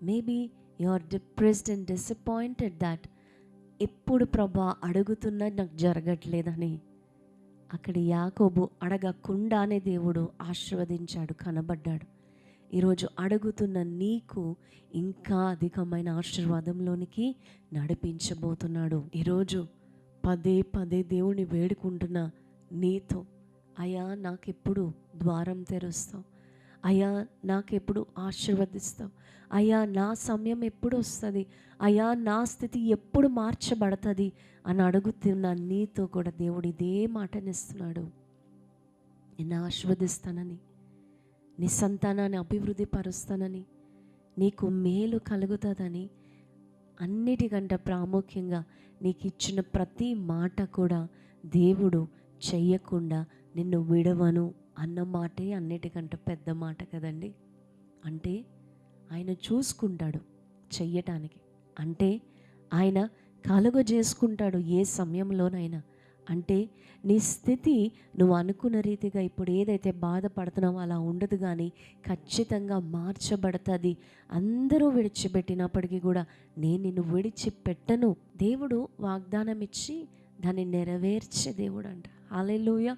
Maybe you are depressed and disappointed that ఎప్పుడు ప్రభా అడుగుతున్నా నాకు జరగట్లేదని. అక్కడ యాకోబు అడగకుండానే దేవుడు ఆశీర్వదించాడు, కనబడ్డాడు. ఈరోజు అడుగుతున్న నీకు ఇంకా అధికమైన ఆశీర్వాదంలోనికి నడిపించబోతున్నాడు. ఈరోజు పదే పదే దేవుని వేడుకుంటున్న నీతో, అయ్యా నాకెప్పుడు ద్వారం తెరుస్తావు, అయ్యా నాకెప్పుడు ఆశీర్వదిస్తావు, అయ్యా నా సమయం ఎప్పుడు వస్తుంది, అయ్యా నా స్థితి ఎప్పుడు మార్చబడుతుంది అని అడుగుతున్న నీతో కూడా దేవుడు ఇదే మాటనిస్తున్నాడు. నిన్ను ఆశీర్వదిస్తానని, నీ సంతానాన్ని అభివృద్ధి పరుస్తానని, నీకు మేలు కలుగుతుందని, అన్నిటికంటే ప్రాముఖ్యంగా నీకు ఇచ్చిన ప్రతి మాట కూడా దేవుడు చెయ్యకుండా నిన్ను విడవను అన్న మాటే అన్నిటికంటే పెద్ద మాట కదండి. అంటే ఆయన చూసుకుంటాడు చెయ్యటానికి, అంటే ఆయన కలుగజేసుకుంటాడు ఏ సమయంలోనైనా. అంటే నీ స్థితి నువ్వు అనుకున్న రీతిగా ఇప్పుడు ఏదైతే బాధపడుతున్నావో అలా ఉండదు, కానీ ఖచ్చితంగా మార్చబడుతుంది. అందరూ విడిచిపెట్టినప్పటికీ కూడా నేను నిన్ను విడిచిపెట్టను. దేవుడు వాగ్దానం ఇచ్చి దాన్ని నెరవేర్చే దేవుడు అంట. హల్లెలూయా.